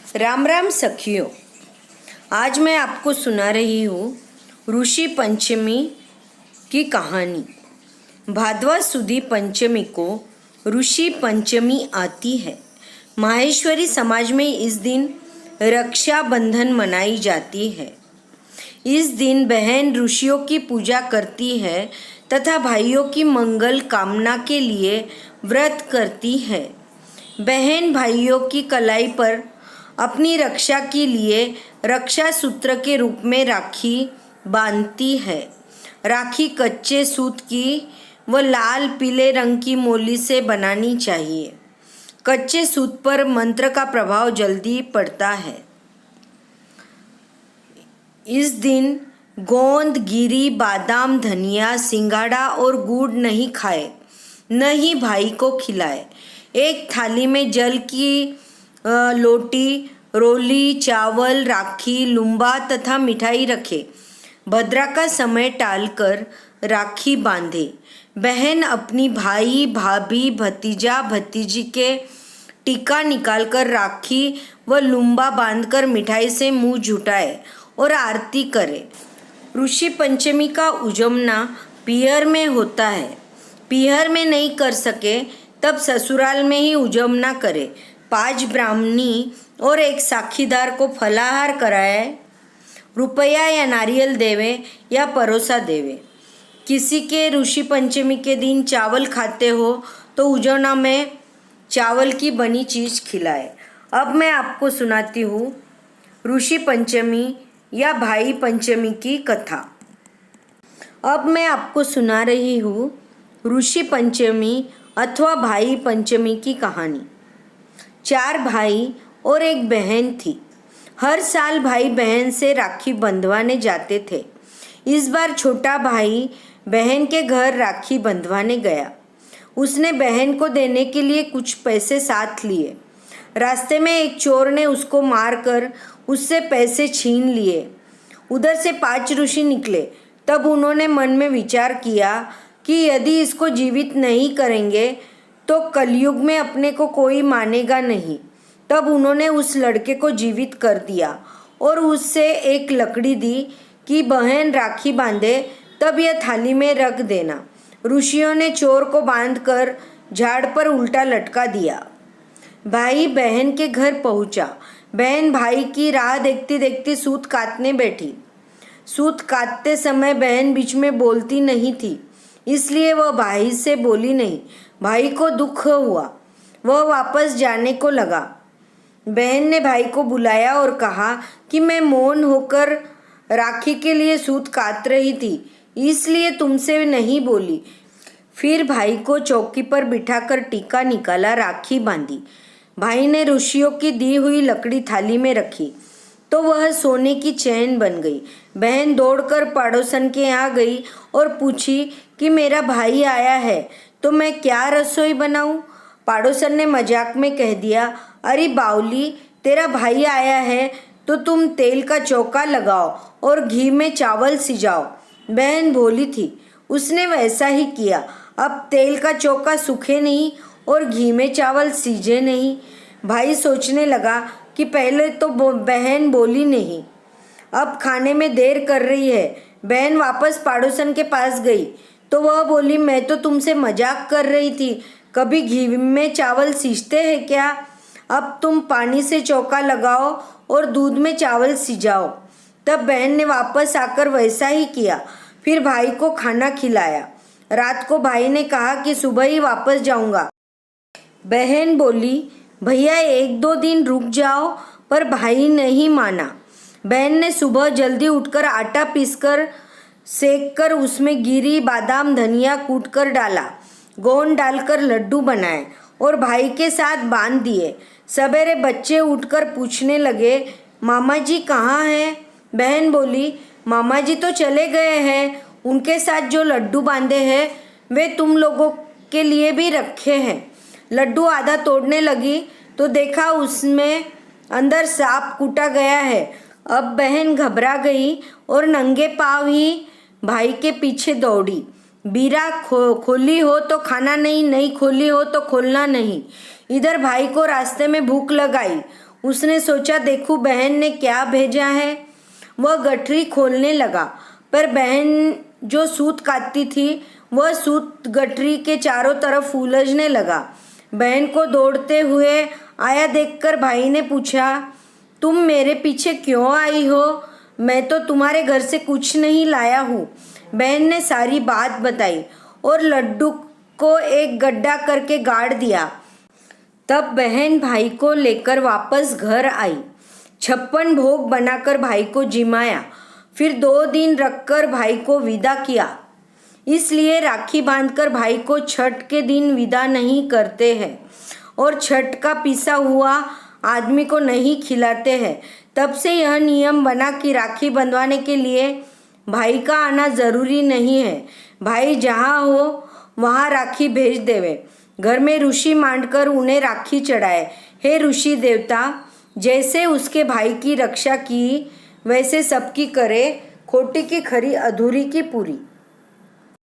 राम राम सखियों, आज मैं आपको सुना रही हूँ ऋषि पंचमी की कहानी। भाद्वा सुदी पंचमी को ऋषि पंचमी आती है। माहेश्वरी समाज में इस दिन रक्षाबंधन मनाई जाती है। इस दिन बहन ऋषियों की पूजा करती है तथा भाइयों की मंगल कामना के लिए व्रत करती है। बहन भाइयों की कलाई पर अपनी रक्षा के लिए रक्षा सूत्र के रूप में राखी बांधती है। राखी कच्चे सूत की व लाल पीले रंग की मोली से बनानी चाहिए। कच्चे सूत पर मंत्र का प्रभाव जल्दी पड़ता है। इस दिन गोंद, गिरी, बादाम, धनिया, सिंघाड़ा और गुड़ नहीं खाए, न ही भाई को खिलाए। एक थाली में जल की लोटी, रोली, चावल, राखी, लुम्बा तथा मिठाई रखे। भद्रा का समय टालकर राखी बांधे। बहन अपनी भाई, भाभी, भतीजा, भतीजी के टीका निकालकर राखी व लुम्बा बांधकर मिठाई से मुंह जुटाए और आरती करे। ऋषि पंचमी का उजमना पीहर में होता है। पीहर में नहीं कर सके तब ससुराल में ही उजमना करे। 5 ब्राह्मणी और 1 साखीदार को फलाहार कराए, रुपया या नारियल देवे या परोसा देवे। किसी के ऋषि पंचमी के दिन चावल खाते हो तो उजवना में चावल की बनी चीज़ खिलाए। अब मैं आपको सुनाती हूँ ऋषि पंचमी या भाई पंचमी की कथा। अब मैं आपको सुना रही हूँ ऋषि पंचमी अथवा भाई पंचमी की कहानी। 4 भाई और 1 बहन थी। हर साल भाई बहन से राखी बंधवाने जाते थे। इस बार छोटा भाई बहन के घर राखी बंधवाने गया। उसने बहन को देने के लिए कुछ पैसे साथ लिए। रास्ते में एक चोर ने उसको मारकर उससे पैसे छीन लिए। उधर से 5 ऋषि निकले। तब उन्होंने मन में विचार किया कि यदि इसको जीवित नहीं करेंगे तो कलयुग में अपने को कोई मानेगा नहीं। तब उन्होंने उस लड़के को जीवित कर दिया और उससे एक लकड़ी दी कि बहन राखी बांधे तब यह थाली में रख देना। ऋषियों ने चोर को बांधकर झाड़ पर उल्टा लटका दिया। भाई बहन के घर पहुंचा। बहन भाई की राह देखती देखती सूत काटने बैठी। सूत काटते समय बहन बीच में बोलती नहीं थी, इसलिए वह भाई से बोली नहीं। भाई को दुख हुआ, वह वापस जाने को लगा। बहन ने भाई को बुलाया और कहा कि मैं मौन होकर राखी के लिए सूत काट रही थी, इसलिए तुमसे नहीं बोली। फिर भाई को चौकी पर बिठाकर टीका निकाला, राखी बांधी। भाई ने ऋषियों की दी हुई लकड़ी थाली में रखी तो वह सोने की चैन बन गई। बहन दौड़कर पड़ोसन के यहाँ गई और पूछी कि मेरा भाई आया है तो मैं क्या रसोई बनाऊं? पड़ोसन ने मजाक में कह दिया, अरे बावली, तेरा भाई आया है तो तुम तेल का चौका लगाओ और घी में चावल सिजाओ। बहन भोली थी, उसने वैसा ही किया। अब तेल का चौका सूखे नहीं और घी में चावल सीजे नहीं। भाई सोचने लगा कि पहले तो बहन बोली नहीं, अब खाने में देर कर रही है। बहन वापस पड़ोसन के पास गई तो वह बोली, मैं तो तुमसे मजाक कर रही थी, कभी घी में चावल सींचते हैं क्या? अब तुम पानी से चौका लगाओ और दूध में चावल सिजाओ। तब बहन ने वापस आकर वैसा ही किया। फिर भाई को खाना खिलाया। रात को भाई ने कहा कि सुबह ही वापस जाऊंगा। बहन बोली, भैया 1-2 दिन रुक जाओ, पर भाई नहीं माना। बहन ने सुबह जल्दी उठकर आटा पीसकर सेक कर उसमें गिरी, बादाम, धनिया कूटकर डाला, गोंद डालकर लड्डू बनाए और भाई के साथ बांध दिए। सवेरे बच्चे उठकर पूछने लगे, मामा जी कहाँ हैं? बहन बोली, मामा जी तो चले गए हैं, उनके साथ जो लड्डू बांधे हैं वे तुम लोगों के लिए भी रखे हैं। लड्डू आधा तोड़ने लगी तो देखा उसमें अंदर सांप कूटा गया है। अब बहन घबरा गई और नंगे पाँव ही भाई के पीछे दौड़ी। बीरा खोली हो तो खाना नहीं, नहीं खोली हो तो खोलना नहीं। इधर भाई को रास्ते में भूख लगाई। उसने सोचा देखूं बहन ने क्या भेजा है। वह गठरी खोलने लगा, पर बहन जो सूत काटती थी वह सूत गठरी के चारों तरफ उलझने लगा। बहन को दौड़ते हुए आया देखकर भाई ने पूछा, तुम मेरे पीछे क्यों आई हो? मैं तो तुम्हारे घर से कुछ नहीं लाया हूँ। बहन ने सारी बात बताई और लड्डू को एक गड्ढा करके गाड़ दिया। तब बहन भाई को लेकर वापस घर आई। 56 भोग बनाकर भाई को जिमाया, फिर 2 दिन रखकर भाई को विदा किया। इसलिए राखी बांधकर भाई को छठ के दिन विदा नहीं करते हैं और छठ का पिसा हुआ आदमी को नहीं खिलाते हैं। तब से यह नियम बना कि राखी बंधवाने के लिए भाई का आना ज़रूरी नहीं है। भाई जहाँ हो वहाँ राखी भेज देवे। घर में ऋषि मांडकर उन्हें राखी चढ़ाए। हे ऋषि देवता, जैसे उसके भाई की रक्षा की वैसे सबकी करे, खोटी की खरी अधूरी की पूरी।